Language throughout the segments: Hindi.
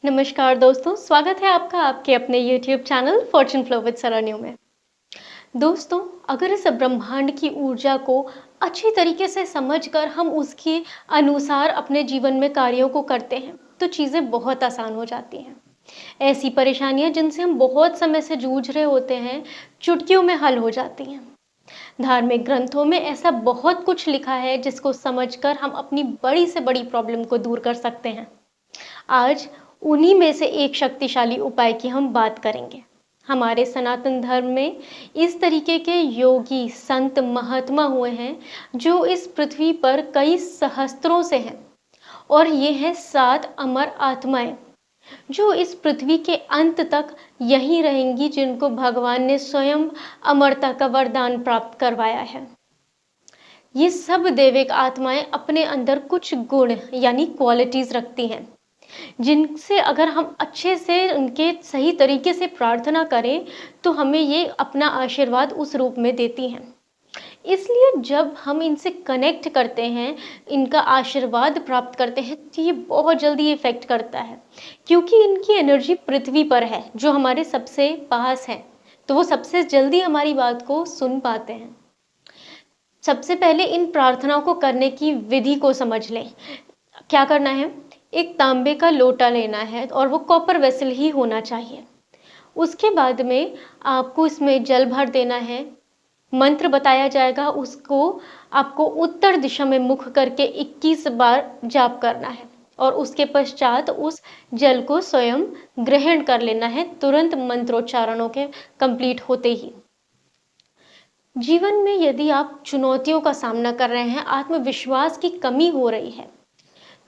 नमस्कार दोस्तों, स्वागत है आपका आपके अपने YouTube channel fortune flow with Saranyu में। दोस्तों, अगर इस ब्रह्मांड की ऊर्जा को अच्छी तरीके से समझकर हम उसके अनुसार अपने जीवन में कार्यों को करते हैं, तो चीज़ें बहुत आसान हो जाती हैं। ऐसी परेशानियां जिनसे हम बहुत समय से जूझ रहे होते हैं, चुटकियों में हल हो जाती हैं। धार्मिक ग्रंथों में ऐसा बहुत कुछ लिखा है जिसको समझकर हम अपनी बड़ी से बड़ी प्रॉब्लम को दूर कर सकते हैं। आज उन्हीं में से एक शक्तिशाली उपाय की हम बात करेंगे। हमारे सनातन धर्म में इस तरीके के योगी संत महात्मा हुए हैं जो इस पृथ्वी पर कई सहस्त्रों से हैं, और ये हैं 7 अमर आत्माएं जो इस पृथ्वी के अंत तक यहीं रहेंगी, जिनको भगवान ने स्वयं अमरता का वरदान प्राप्त करवाया है। ये सब दैविक आत्माएं अपने अंदर कुछ गुण यानी क्वालिटीज रखती हैं, जिनसे अगर हम अच्छे से उनके सही तरीके से प्रार्थना करें तो हमें ये अपना आशीर्वाद उस रूप में देती हैं। इसलिए जब हम इनसे कनेक्ट करते हैं, इनका आशीर्वाद प्राप्त करते हैं, तो ये बहुत जल्दी इफेक्ट करता है, क्योंकि इनकी एनर्जी पृथ्वी पर है जो हमारे सबसे पास है, तो वो सबसे जल्दी हमारी बात को सुन पाते हैं। सबसे पहले इन प्रार्थनाओं को करने की विधि को समझ लें। क्या करना है? एक तांबे का लोटा लेना है और वो कॉपर वेसल ही होना चाहिए। उसके बाद में आपको इसमें जल भर देना है। मंत्र बताया जाएगा, उसको आपको उत्तर दिशा में मुख करके 21 बार जाप करना है और उसके पश्चात उस जल को स्वयं ग्रहण कर लेना है, तुरंत मंत्रोच्चारणों के कंप्लीट होते ही। जीवन में यदि आप चुनौतियों का सामना कर रहे हैं, आत्मविश्वास की कमी हो रही है,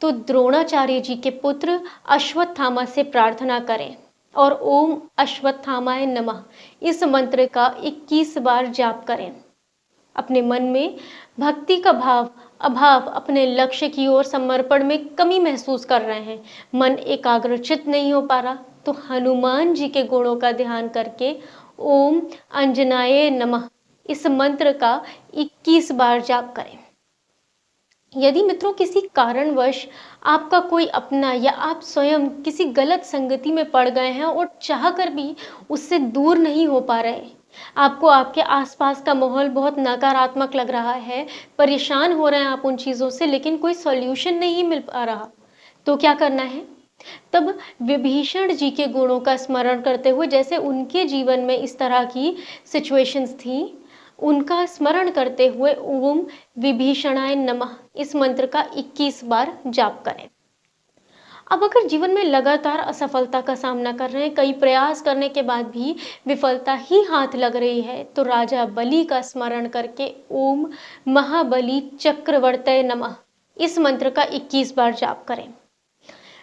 तो द्रोणाचार्य जी के पुत्र अश्वत्थामा से प्रार्थना करें और ओम अश्वत्थामाय नमः इस मंत्र का 21 बार जाप करें। अपने मन में भक्ति का अभाव, अपने लक्ष्य की ओर समर्पण में कमी महसूस कर रहे हैं, मन एकाग्रचित नहीं हो पा रहा, तो हनुमान जी के गुणों का ध्यान करके ओम अंजनाय नमः इस मंत्र का 21 बार जाप करें। यदि मित्रों किसी कारणवश आपका कोई अपना या आप स्वयं किसी गलत संगति में पड़ गए हैं और चाहकर भी उससे दूर नहीं हो पा रहे, आपको आपके आसपास का माहौल बहुत नकारात्मक लग रहा है, परेशान हो रहे हैं आप उन चीज़ों से, लेकिन कोई सॉल्यूशन नहीं मिल पा रहा, तो क्या करना है? तब विभीषण जी के गुणों का स्मरण करते हुए, जैसे उनके जीवन में इस तरह की सिचुएशंस थी, उनका स्मरण करते हुए ओम विभीषणाय नमः इस मंत्र का 21 बार जाप करें। अब अगर जीवन में लगातार असफलता का सामना कर रहे हैं, कई प्रयास करने के बाद भी विफलता ही हाथ लग रही है, तो राजा बलि का स्मरण करके ओम महाबली चक्रवर्तय नमः इस मंत्र का 21 बार जाप करें।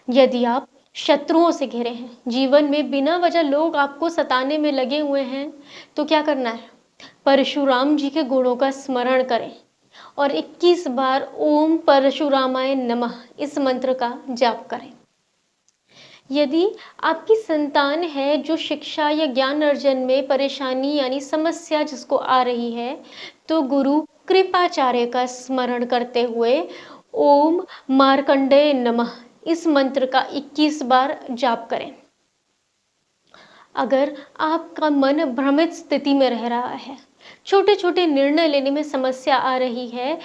यदि आप शत्रुओं से घिरे हैं, जीवन में बिना वजह लोग आपको सताने में लगे हुए हैं, तो क्या करना है? परशुराम जी के गुणों का स्मरण करें और 21 बार ओम परशुरामाय नमः इस मंत्र का जाप करें। यदि आपकी संतान है जो शिक्षा या ज्ञान अर्जन में परेशानी यानी समस्या जिसको आ रही है, तो गुरु कृपाचार्य का स्मरण करते हुए ओम मार्कंडेय नमः इस मंत्र का 21 बार जाप करें। अगर आपका मन भ्रमित स्थिति में रह रहा है, छोटे छोटे निर्णय लेने में समस्या आ रही है,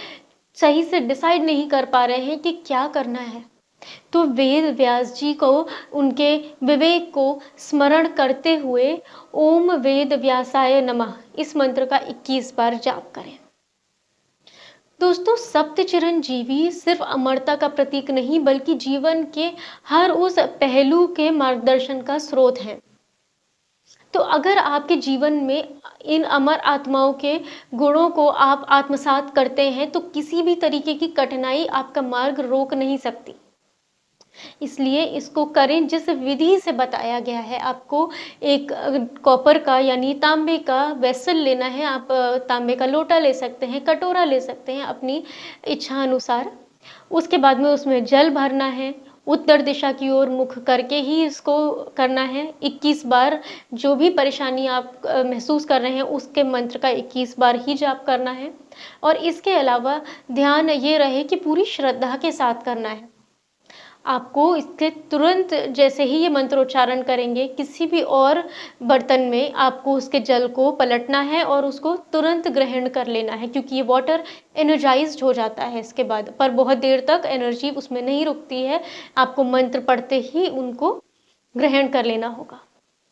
सही से डिसाइड नहीं कर पा रहे हैं कि क्या करना है, तो वेद व्यास जी को उनके विवेक को स्मरण करते हुए ओम वेद व्यासाय नमः इस मंत्र का 21 बार जाप करें। दोस्तों, सप्त चिरंजीवी सिर्फ अमरता का प्रतीक नहीं, बल्कि जीवन के हर उस पहलू के मार्गदर्शन का स्रोत है। तो अगर आपके जीवन में इन अमर आत्माओं के गुणों को आप आत्मसात करते हैं, तो किसी भी तरीके की कठिनाई आपका मार्ग रोक नहीं सकती। इसलिए इसको करें जिस विधि से बताया गया है। आपको एक कॉपर का यानी तांबे का वेसल लेना है। आप तांबे का लोटा ले सकते हैं, कटोरा ले सकते हैं अपनी इच्छा अनुसार। उसके बाद में उसमें जल भरना है, उत्तर दिशा की ओर मुख करके ही इसको करना है। 21 बार जो भी परेशानी आप महसूस कर रहे हैं उसके मंत्र का 21 बार ही जाप करना है। और इसके अलावा ध्यान ये रहे कि पूरी श्रद्धा के साथ करना है। आपको इसके तुरंत जैसे ही ये मंत्रोच्चारण करेंगे, किसी भी और बर्तन में आपको उसके जल को पलटना है और उसको तुरंत ग्रहण कर लेना है, क्योंकि ये वाटर एनर्जाइज्ड हो जाता है इसके बाद, पर बहुत देर तक एनर्जी उसमें नहीं रुकती है। आपको मंत्र पढ़ते ही उनको ग्रहण कर लेना होगा।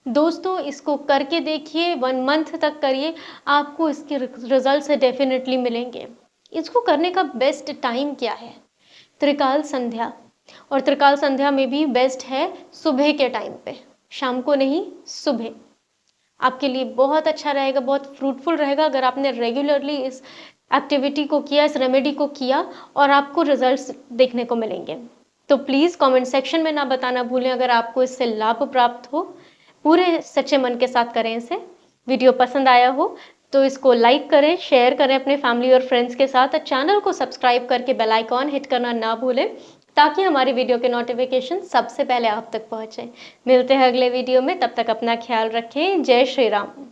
दोस्तों, इसको करके देखिए, 1 मंथ तक करिए, आपको इसके रिजल्ट डेफिनेटली मिलेंगे। इसको करने का बेस्ट टाइम क्या है? त्रिकाल संध्या, और त्रिकाल संध्या में भी बेस्ट है सुबह के टाइम पे, शाम को नहीं, सुबह। आपके लिए बहुत अच्छा रहेगा, बहुत फ्रूटफुल रहेगा अगर आपने रेगुलरली इस एक्टिविटी को किया, इस रेमेडी को किया, और आपको रिजल्ट्स देखने को मिलेंगे। तो प्लीज़ कमेंट सेक्शन में ना बताना भूलें अगर आपको इससे लाभ प्राप्त हो। पूरे सच्चे मन के साथ करें इसे। वीडियो पसंद आया हो तो इसको लाइक करें, शेयर करें अपने फैमिली और फ्रेंड्स के साथ, और चैनल को सब्सक्राइब करके बेल आइकॉन हिट करना ना भूलें, ताकि हमारी वीडियो के नोटिफिकेशन सबसे पहले आप तक पहुंचे। मिलते हैं अगले वीडियो में, तब तक अपना ख्याल रखें। जय श्री राम।